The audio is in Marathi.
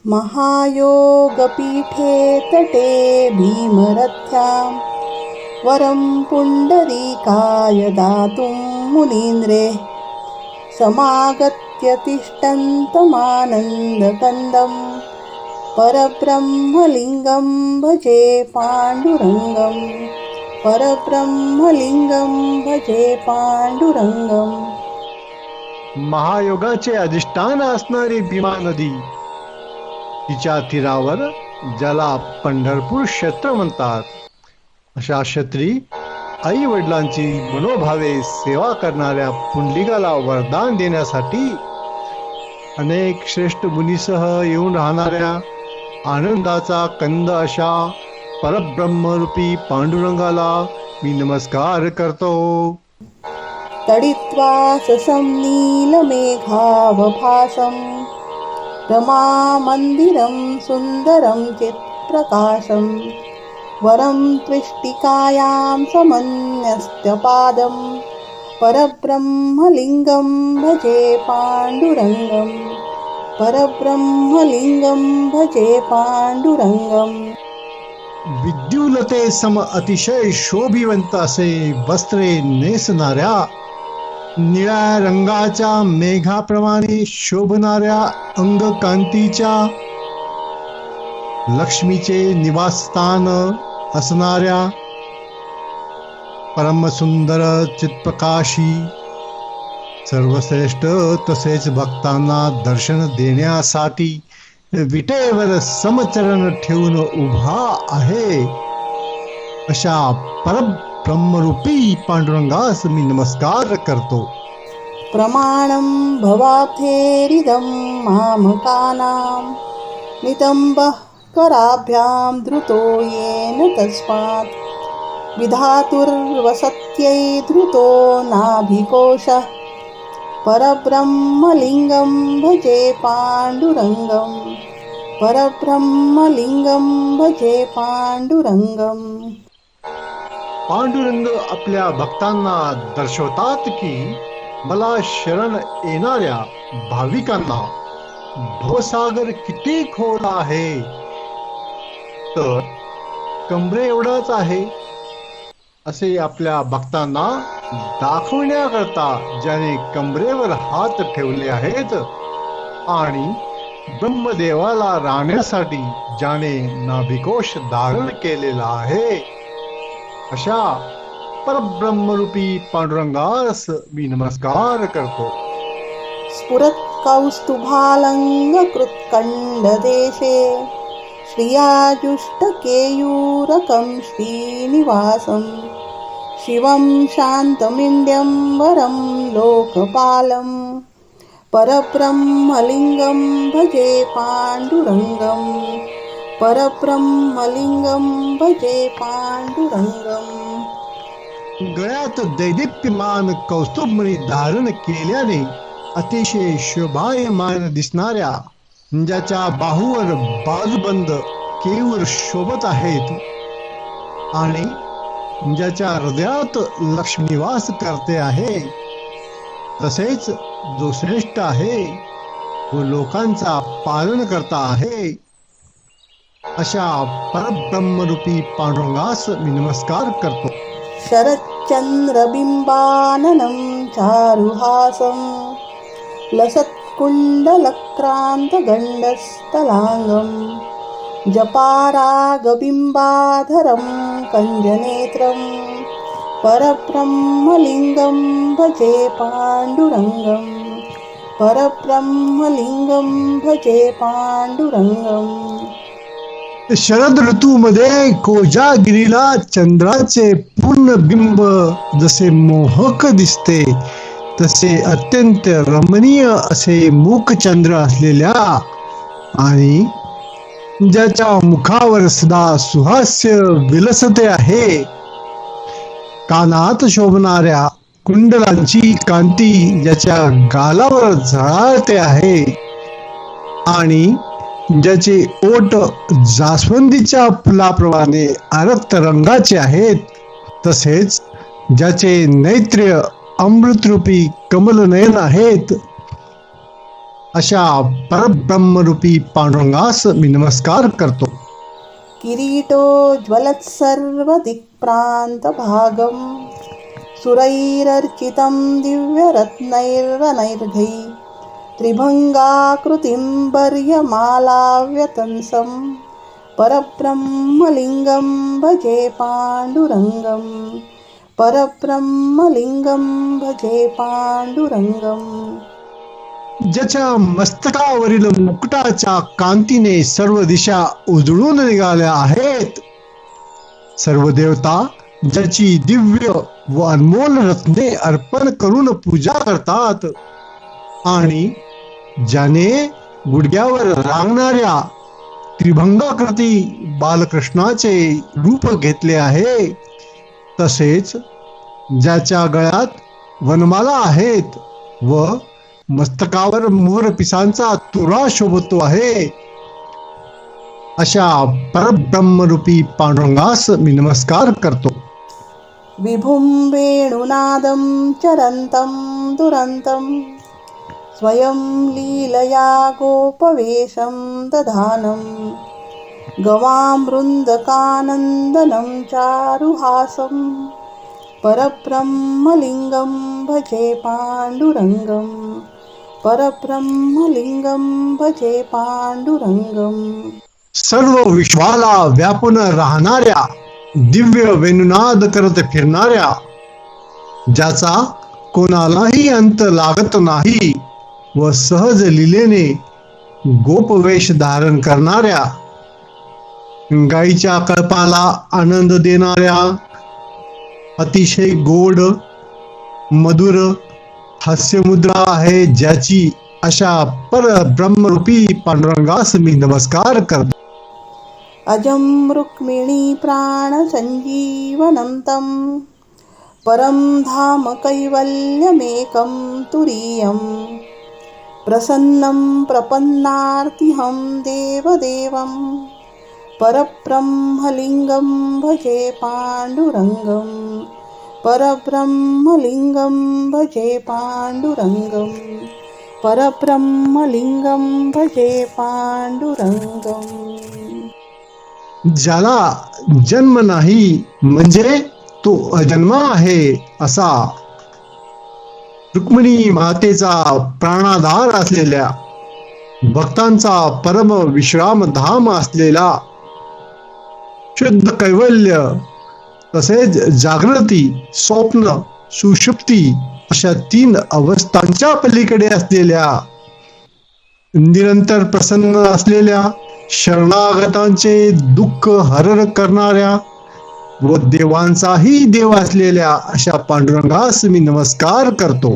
महायोगपीठे तटे भीमरथ्यां वरं पुण्डरीकाय दातुं मुनीन्द्रे समागत्य तिष्ठन्तमानन्दकन्दं परब्रह्मलिङ्गं भजे पाण्डुरङ्गं परब्रह्मलिङ्गं भजे पाण्डुरङ्गम्. महायोगाचे अधिष्ठान असणारी भीमा नदी, तिच्या तीरावर ज्याला पंढरपूर क्षेत्र म्हणतात, अशा क्षेत्री आई वडिलांची मनोभावे सेवा करणाऱ्या पुंडलिकाला वरदान देण्यासाठी अनेक श्रेष्ठ मुनीसह येऊन राहणाऱ्या आनंदाचा कंद अशा परब्रह्मरूपी पांडुरंगाला मी नमस्कार करतो. तडित्वा ससं नीलमेघावभासं रमामन्दिरं सुन्दरं चित्प्रकाशं वरं त्विष्टिकायां समन्यस्तपादं परब्रह्मलिङ्गं भजे पाण्डुरङ्गं परब्रह्मलिङ्गं भजे पाण्डुरङ्गम्. विद्युलते सम अतिशय शोभिवंत असे वस्त्रे नेसणाऱ्या, निळ्या रंगाच्या मेघाप्रमाणे शोभणाऱ्या अंगकांतीच्या, लक्ष्मीचे निवासस्थान असणाऱ्या, परमसुंदर चित्प्रकाशी, सर्वश्रेष्ठ तसेच भक्तांना दर्शन देण्यासाठी विटेवर समचरण ठेवून उभा आहे अशा परब्रह्मरूपी पांडुरंगास मी नमस्कार करतो. प्रमाणं भवाब्धेरिदं मामकानां नितम्बः कराभ्यां धृतो येन तस्मात् विधातुर्वसत्यै धृतो नाभिकोशः परब्रह्मलिङ्गं भजे पाण्डुरङ्गं परब्रह्मलिङ्गं भजे पाण्डुरङ्गम्. पांडुरंग आपल्या भक्तांना दर्शवतात की मला शरण येणाऱ्या भाविकांना भवसागर किती खोल आहे, तर कमरे एवढाच आहे असे आपल्या भक्तांना दाखवण्याकरता ज्याने कमरेवर हात ठेवले आहेत आणि ब्रह्मदेवाला राहण्यासाठी ज्याने नाभिकोश धारण केलेला आहे, अशा परब्रह्मरूपी पांडुरंगास मी नमस्कार करतो. स्फुरत् कौस्तुभालङ्कृत्कण्डदेशे श्रियाजुष्टकेयूरकं श्रीनिवासं शिवं शान्तमिन्द्यं वरं लोकपालं परब्रह्मलिङ्गं भजे पाण्डुरङ्गं परब्रह्मलिङ्गं भजे पाण्डुरङ्गम्. गळ्यात दैदिप्यमान कौस्तुभमणी धारण केल्याने अतिशय शोभायमान दिसणाऱ्या, ज्याच्या बाहूवर बाजूबंद केयूर शोभत आहेत आणि ज्याच्या हृदयात लक्ष्मी निवास करते आहे, तसेच जो श्रेष्ठ आहे व लोकांचा पालन करता आहे, अशा परब्रह्मरूपी पांडुरंगास मी नमस्कार करतो. शरच्चन्द्रबिम्बाननं चारुहासं लसत्कुण्डलक्रान्तगण्डस्थलाङ्गं जपारागबिम्बाधरं कञ्जनेत्रं परब्रह्मलिङ्गं भजे पाण्डुरङ्गं परब्रह्मलिङ्गं भजे पाण्डुरङ्गम्. शरद ऋतूमध्ये कोजागिरीला चंद्राचे पूर्ण बिंब जसे मोहक दिसते, तसे अत्यंत रमणीय असे मूकचंद्र असलेल्या आणि ज्याच्या मुखावर सदा सुहास्य विलसते आहे, कानात शोभणाऱ्या कुंडलांची कांती ज्याच्या गालावर झळाळते आहे आणि ज्याचे ओठ जास्वंदीच्या फुलाप्रमाणे आरक्त रंगाचे आहेत, तसेच ज्याचे नैत्र्य अमृतरूपी कमलनयन आहेत, अशा परब्रह्मरूपी पांडुरंगास मी नमस्कार करतो. किरीटोज्ज्वलत्सर्वदिक्प्रान्तभागं सुरैरर्चितं दिव्यरत्नैरनैर्घैः त्रिभङ्गाकृतिं वर्यमालाव्यतंसं परब्रह्मलिङ्गं भजे पाण्डुरङ्गं परब्रह्मलिङ्गं भजे पाण्डुरङ्गम्. ज्याच्या मस्तकावरील मुकुटाच्या कांतीने सर्व दिशा उजळून निघाल्या आहेत, सर्व देवता ज्याची दिव्य व अनमोल रत्ने अर्पण करून पूजा करतात आणि ज्याने गुडघ्यावर रांगणाऱ्या त्रिभंगाकृती बालकृष्णाचे रूप घेतले आहे, तसेच ज्याच्या गळ्यात वनमाला आहेत व मस्तकावर मोरपिसांचा तुरा शोभतो आहे, अशा परब्रह्मरूपी पांडुरंगास मी नमस्कार करतो. विभुं वेणुनादं चरन्तं दुरन्तं स्वयं लीलया गोपवेशं दधानं गवामृन्दकानन्दनं चारुहासं परब्रह्मलिङ्गं भजे पाण्डुरङ्गं परब्रह्मलिङ्गं भजे पाण्डुरङ्गम्. सर्व विश्वाला व्यापून राहणाऱ्या, दिव्य वेणुनाद करत फिरणाऱ्या, ज्याचा कोणालाही अंत लागत नाही व सहज लीलेने गोपवेश धारण करणाऱ्या, गायीच्या कळपाला आनंद देणाऱ्या, अतिशय गोड मधुर हास्यमुद्रा आहे ज्याची, अशा परब्रह्मरूपी पांडुरंगास मी नमस्कार करतो. अजं रुक्मिणी प्राणसञ्जीवनं तं परं धाम कैवल्यमेकं तुरीयं प्रसन्नं प्रपन्नार्तिहं देवदेवं परब्रह्मलिङ्गं भजे पाण्डुरङ्गं परब्रह्मलिङ्गं भजे पाण्डुरङ्गं परब्रह्मलिङ्गं भजे पाण्डुरङ्गम्. ज्याला जन्म नाही म्हणजे तो अजन्म आहे, असा रुक्मिणी मातेचा प्राणाधार असलेल्या, भक्तांचा परम विश्राम धाम असलेला, शुद्ध कैवल्य तसेच जागृती, स्वप्न, सुषुप्ती अशा 3 अवस्थांच्या पलीकडे असलेल्या, निरंतर प्रसन्न असलेल्या, शरणागतांचे दुःख हरण करणाऱ्या व देवांचाही देव असलेल्या अशा पांडुरंगास मी नमस्कार करतो.